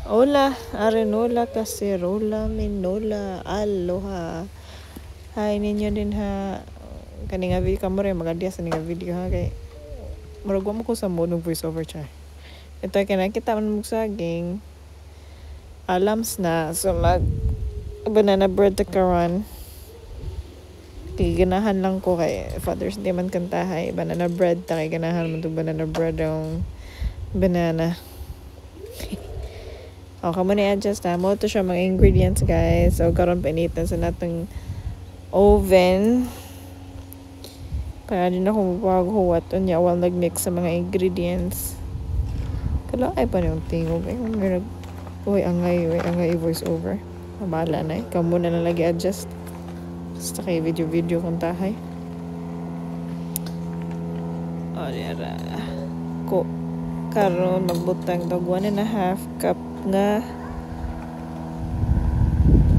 Hola, arenola, cacerola, minola, aloha. Hi ninyo din ha. Kani nga video kamo rin magadia sa nga video ha kay murag mo ko sa mood ng voice over chat. Ito kay nakita man mo saging. Alams na so mag banana bread ta karon. Kay ganahan lang ko kay Father's Day man kantahay banana bread ta kay ganahan man to banana bread ang banana. O, kamo na adjust na. Mo to siya mga ingredients, guys. So, karon painitan sa natong oven. Para din ako magpaghuwat. Unya, while nag-mix sa mga ingredients. Kalaay pa yung tingog. Uy, angay voice over. Mabala na eh. Kamo na lagi adjust. Basta kay video kung tahay. O, diara. Karon magbutang tag 1.5 cup nga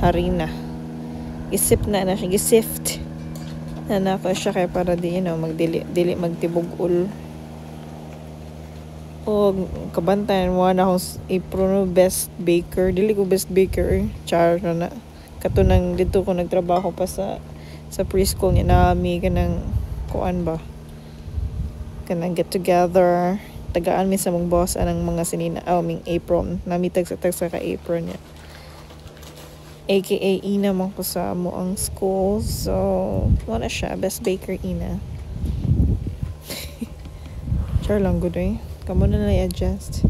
harina. Isip na siya, gisift na nako siya kay para di magdili magtibog-ul. O kabantayan mo na akong April best baker. Dili ko best baker. Char na katunang dito ko nagtrabaho pa sa preschool ni nami kanang kuan ba. Kanang get together. Tagaan mi sa mong boss anang mga sinina ming apron namitag sa ka apron niya aka ina man ko sa mo ang school so wala siya best baker ina char lang good eh kamo na adjust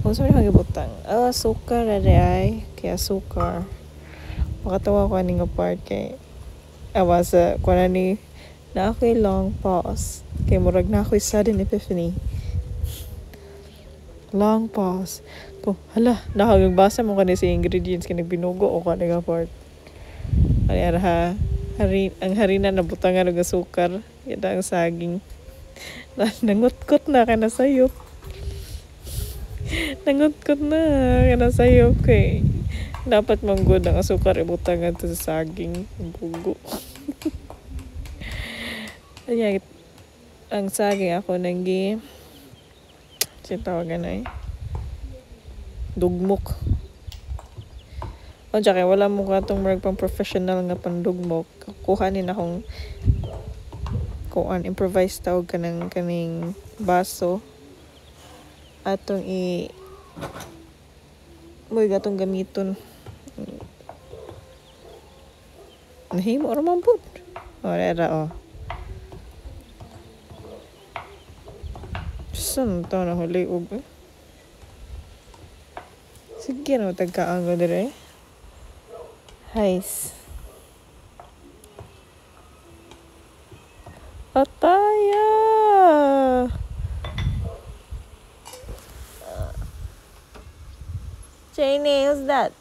kung saan magibutang sukar ay kaya sukar makatawa ko aning part kay awa sa kuna ni na ako'y long pause kay murag na ako'y sudden epiphany. Long pause. Ko, hala, nakagbasa mo kanina sa ingredients kaya nagbinugo o kanina part. Ano ha? Ang harina na butangan ng sukar. Yan ang saging. Nangutkot na ka na sayop. Nangutkot na ka na sayop kay dapat manggod ang asukar ibutangan to sa saging. Ang bugo. Ayan, ang saging ako nanggi tawagan ay dugmok o kay wala mo ka itong marag pang professional nga pandugmok kuhanin akong kuan improvise tawag ka ng kaning baso atong mo'y gatong gamiton nahimo raman po o saan ito na huli sige na tagkaan ko dire heis ataya Janie, who's that?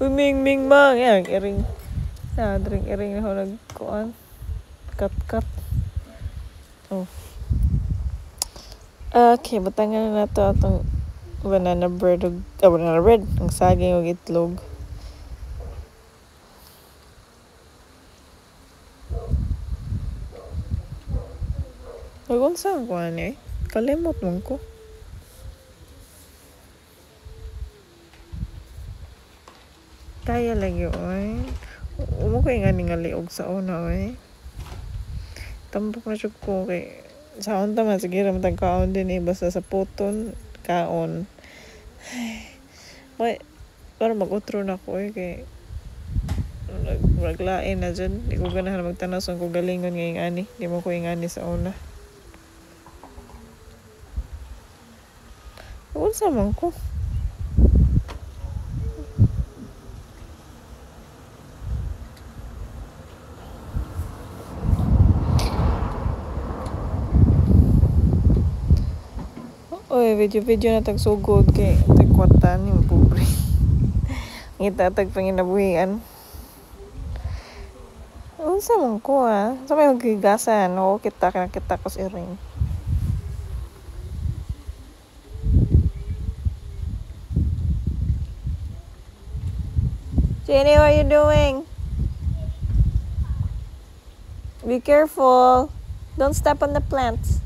Ming mang yan iring iring ako nagkuan cut. Oh. Okay, butangan na to atong banana bread ang saging ug itlog. Huwag saan ko ano kalimot mo ko. Kaya lagi oy. Umo ko nga ni nga liog sa una oy. Tambok na siya ko kay sa unta man sige raman tag kaon din basta sa puton kaon ay para mag-utro na ko kay naglain na dyan di ko ganahan magtanaw kung galingon ngayong ani di mo ko yung ani sa una unsa man ko oy, video na tagsugod kay tagkwatan yung pobre. Ngita tag panginabuhian. Unsa man ko sa may gigasan o kita ko si ring. Jenny, what are you doing? Be careful. Don't step on the plants.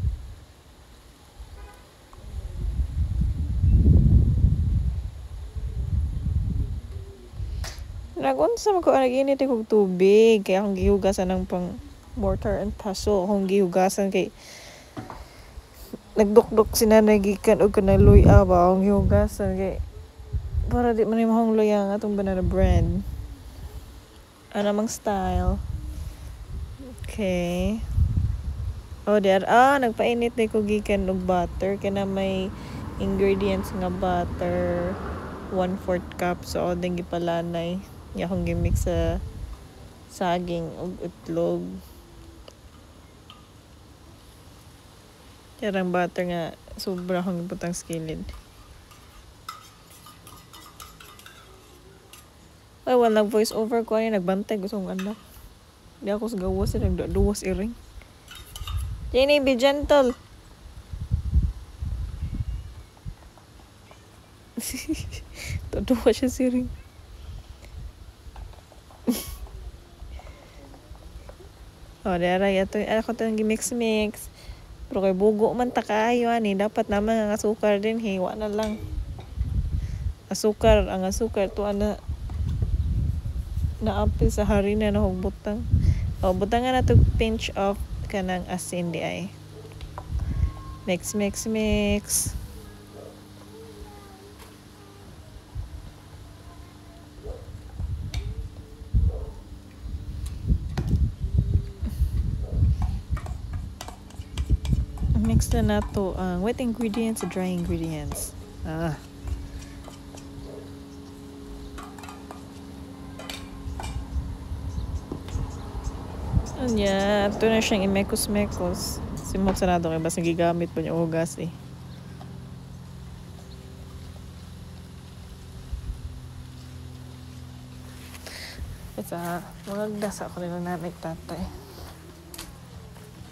Nagunsa man ko naginit kog tubig kaya akong gihugasan ng pang mortar and pestle akong gihugasan kay nagdukdok si nanay gikan og kanang luya ba akong gihugasan kay para di man imong luya nga atong banana bread. Ano mang style. Okay. Oh, nagpainit na ko gikan og butter kaya na may ingredients nga butter 1/4 cup so din gipalanay ya akong gimix sa saging ug itlog. Karang butter nga sobra akong gibutang skilid. Ay, wala voice over ko ay nagbantay gusto kong anak. Di ako sa gawas nagduwas iring. Jenny, be gentle. Tuduwa siya siring. Dara yato ako tong gimix-mix. Pero kay bugo man ta kaayo ani dapat naman ang asukar din hiwa na lang. Ang asukar to ana naapil sa harina na hugbutang. Butangan na to pinch of kanang asin di ay. Mix. Mix na nato ang wet ingredients, dry ingredients. Anya, ito na siyang imekos-mekos. Simot sa nato kay basta gigamit po niya ugas eh. Sa mga dasa ko nilang nanay tatay.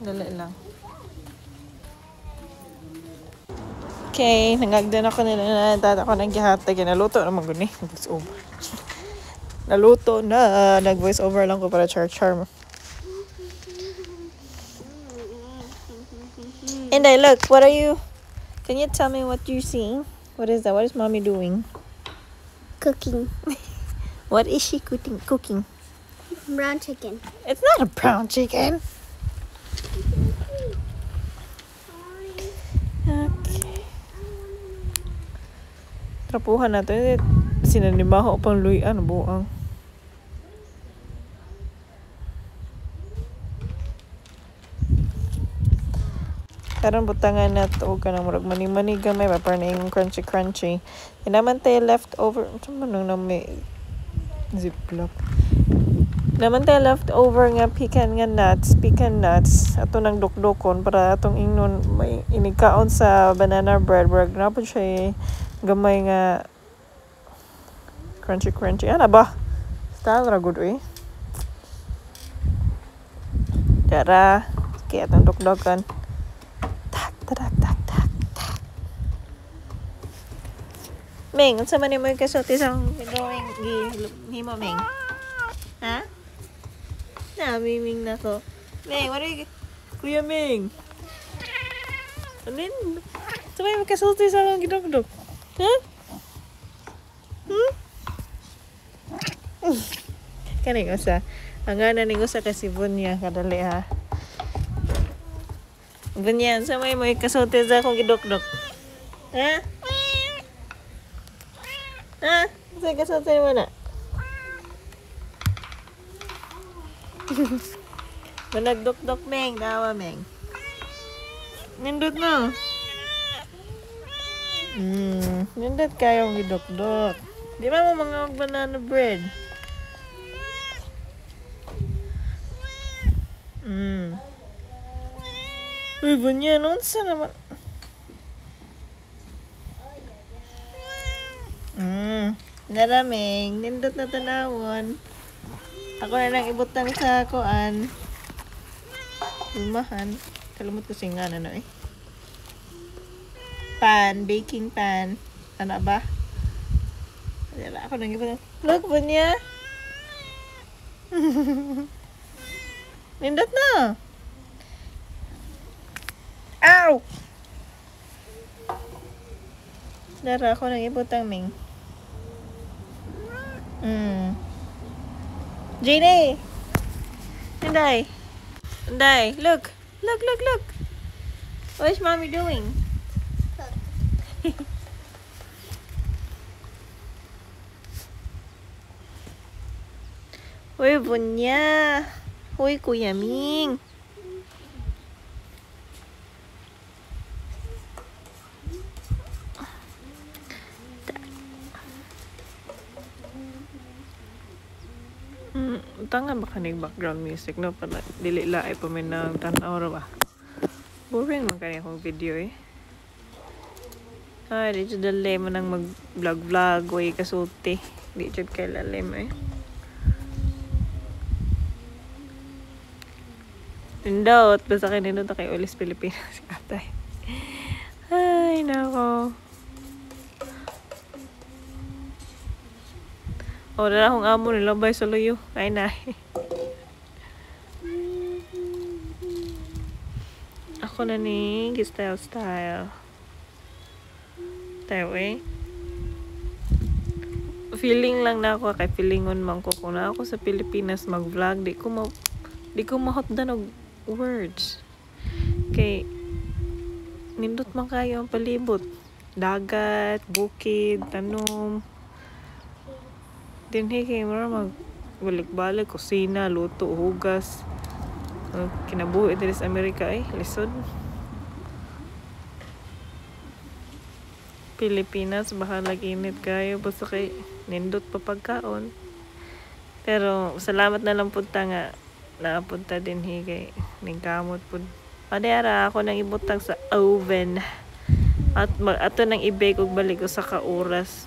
Dali lang. Okay, nangagdan ako nila na tata ko ng gihatag. Naluto naman guni. Voice over. Naluto na. Nag-voice over lang ko para char-char. And look, what are you? Can you tell me what you're seeing? What is that? What is mommy doing? Cooking. What is she cooking? Brown chicken. It's not a brown chicken. Okay. Trapuhan natin. Sinanimaho pang luyan. Buang. Karon butangan na to ka nang murag mani-mani gamay ba para na yung crunchy. And naman tayo leftover. Ano man nang may ziplock. Naman tayo leftover nga pecan nuts. Ato nang dukdukon para atong ingnon may inikaon sa banana bread. Murag na po siya gamay nga crunchy. Ano ba? Style ra good eh. Dara. Kaya atong dukdokan. Tak. Ming, unsa man mo kasulti sa drawing himo Ming? Ha? Ming na ko. Ming, what are you... Kuya Ming. Anin? Unsa man mo kasulti sa akong gidugdog? Ha? Kaning usa. Ang ana ning usa ka si Bunya kadali ha. Ganyan, sa may kasulti sa akong gidukdok. Ha? Sa kasulti mo na? Managdukdok, Meng. Dawa, Meng. Nindot na. Nindot kayong gidukdok. Di ba mo mga banana bread? Uy, Bunya, nunsa naman? Naraming, nindot na tanawon. Ako na lang ibutang sa kuan. Lumahan. Kalimut ko singan, ano eh. Baking pan. Ano ba? Wala, ako nang ibutang. Look, Bunya. Nindot na. Ow! Dara ako nang ibutang Ming. Jane! Inday! Inday, look! Look, look, look! What's mommy doing? Uy, Bunya! Uy, Kuya Ming! Tanga ba kanig background music no pala dili laay pa man nang tan-aw ra ba. Boring man kani akong video eh. Ay, di jud dali man nang mag-vlog way kasulti. Di jud kay lalim eh. Indot basta kay nindot kay Ulis Pilipinas atay. Ay, nako. O, na akong amo nila bay sa luyo. Ay, na. Ako na ni, style. Tayo eh. Feeling lang na ako, kay feelingon man ko. Kung na ako sa Pilipinas mag-vlog, di ko mahotdan og words. Kay, nindot man kayo ang palibot. Dagat, bukid, tanom. Dinhi kay mara magbalik-balik, kusina, luto, hugas. Kinabuhi diri sa Amerika eh, lisod. Pilipinas, bahalag init kayo. Basta kay nindot pa pagkaon. Pero salamat na lang punta nga naapunta dinhi kay ningkamot pud. Padera ako nang ibutang sa oven. At ato nang i-bake og balik ko sa kauras.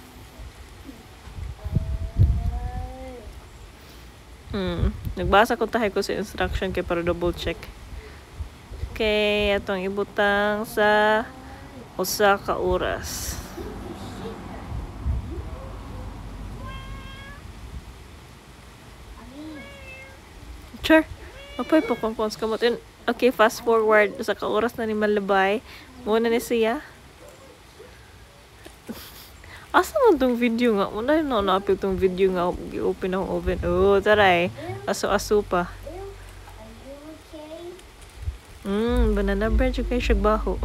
Nagbasa ko tahay ko sa instruction kay para double check. Okay, atong ibutang sa usa ka oras. Sure. Apay po kung kamot. Okay, fast forward sa ka oras na ni Malabay. Muna ni siya. Asa man tong video nga? Muna na napil tong video nga. I-open ang oven. Oh, taray. Aso-aso pa. Banana bread. Okay, siya baho.